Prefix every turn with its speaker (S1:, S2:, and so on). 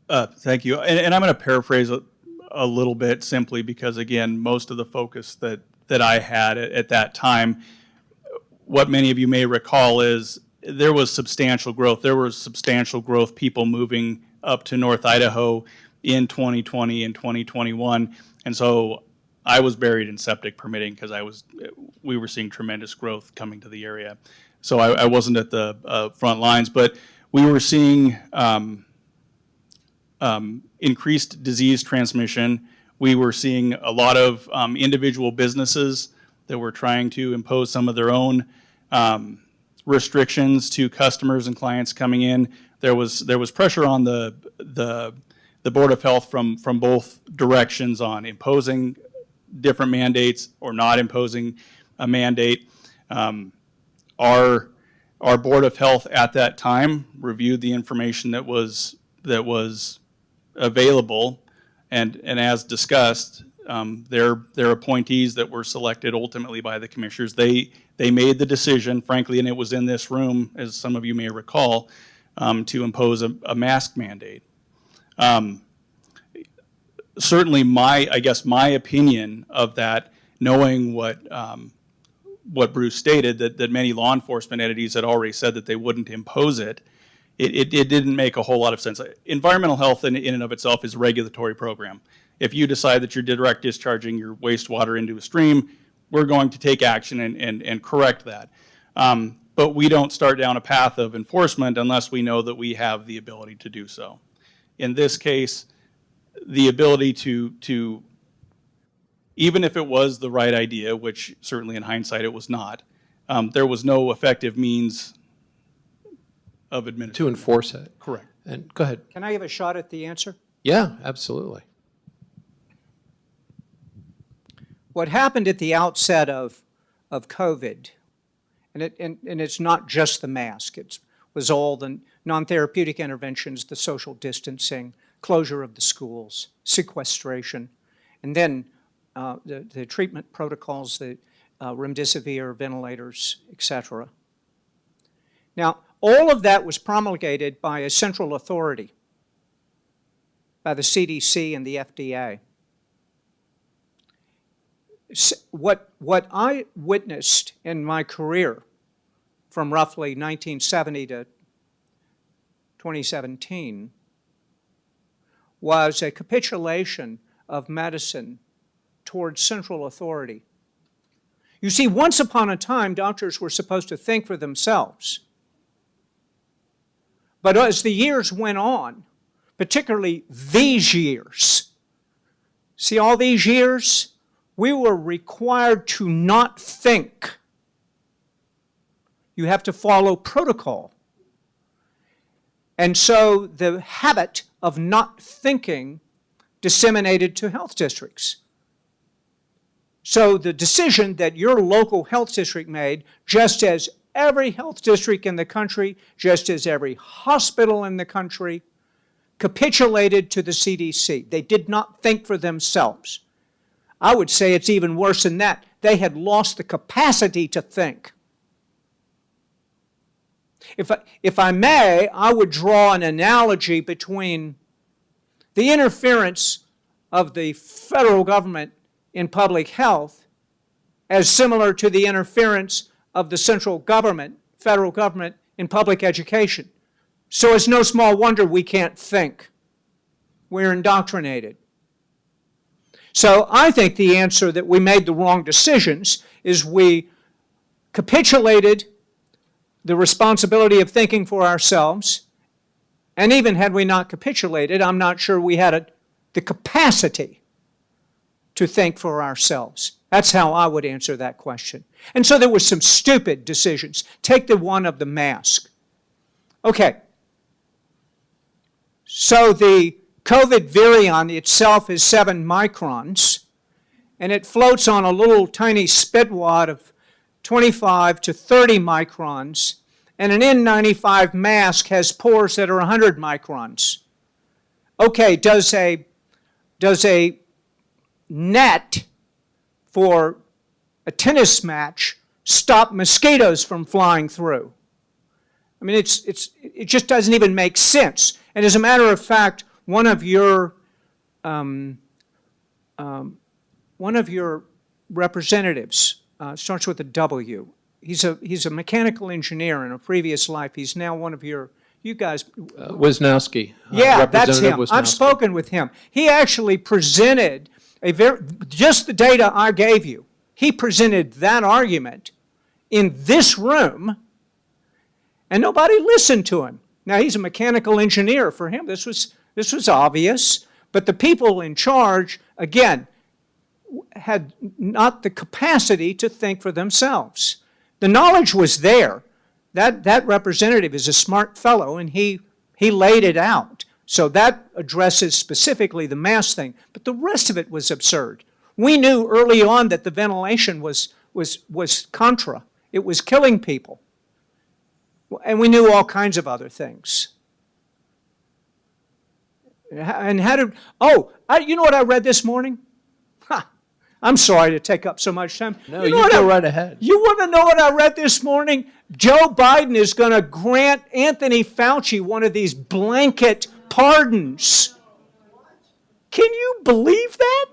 S1: Thank you. And I'm going to paraphrase a little bit simply because, again, most of the focus that I had at that time, what many of you may recall is there was substantial growth. There was substantial growth, people moving up to North Idaho in 2020 and 2021. And so I was buried in septic permitting because we were seeing tremendous growth coming to the area. So I wasn't at the front lines, but we were seeing increased disease transmission. We were seeing a lot of individual businesses that were trying to impose some of their own restrictions to customers and clients coming in. There was pressure on the Board of Health from both directions on imposing different mandates or not imposing a mandate. Our Board of Health at that time reviewed the information that was available, and as discussed, their appointees that were selected ultimately by the commissioners, they made the decision, frankly, and it was in this room, as some of you may recall, to impose a mask mandate. Certainly, I guess my opinion of that, knowing what Bruce stated, that many law enforcement entities had already said that they wouldn't impose it, it didn't make a whole lot of sense. Environmental health in and of itself is a regulatory program. If you decide that you're direct discharging your wastewater into a stream, we're going to take action and correct that. But we don't start down a path of enforcement unless we know that we have the ability to do so. In this case, the ability to even if it was the right idea, which certainly in hindsight it was not, there was no effective means of administration.
S2: To enforce it.
S1: Correct.
S2: And go ahead.
S3: Can I have a shot at the answer?
S2: Yeah, absolutely.
S3: What happened at the outset of COVID, and it's not just the mask, it was all the non-therapeutic interventions, the social distancing, closure of the schools, sequestration, and then the treatment protocols, the remdesivir, ventilators, etc. Now, all of that was promulgated by a central authority, by the CDC and the FDA. What I witnessed in my career from roughly 1970 to 2017 was a capitulation of medicine towards central authority. You see, once upon a time, doctors were supposed to think for themselves. But as the years went on, particularly these years, see all these years, we were required to not think. You have to follow protocol. And so the habit of not thinking disseminated to health districts. So the decision that your local health district made, just as every health district in the country, just as every hospital in the country, capitulated to the CDC. They did not think for themselves. I would say it's even worse than that. They had lost the capacity to think. If I may, I would draw an analogy between the interference of the federal government in public health as similar to the interference of the central government, federal government, in public education. So it's no small wonder we can't think. We're indoctrinated. So I think the answer that we made the wrong decisions is we capitulated the responsibility of thinking for ourselves, and even had we not capitulated, I'm not sure we had the capacity to think for ourselves. That's how I would answer that question. And so there were some stupid decisions. Take the one of the mask. Okay. So the COVID virion itself is 7 microns, and it floats on a little tiny spit wad of 25 to 30 microns, and an N95 mask has pores that are 100 microns. Okay, does a net for a tennis match stop mosquitoes from flying through? I mean, it just doesn't even make sense. And as a matter of fact, one of your representatives starts with a W. He's a mechanical engineer in a previous life. He's now one of you guys.
S2: Wisnowski.
S3: Yeah, that's him.
S2: Wisnowski.
S3: I've spoken with him. He actually presented just the data I gave you. He presented that argument in this room, and nobody listened to him. Now, he's a mechanical engineer. For him, this was obvious, but the people in charge, again, had not the capacity to think for themselves. The knowledge was there. That representative is a smart fellow, and he laid it out. So that addresses specifically the mask thing, but the rest of it was absurd. We knew early on that the ventilation was contra. It was killing people. And we knew all kinds of other things. And how did, you know what I read this morning? I'm sorry to take up so much time.
S2: No, you go right ahead.
S3: You want to know what I read this morning? Joe Biden is going to grant Anthony Fauci one of these blanket pardons. Can you believe that?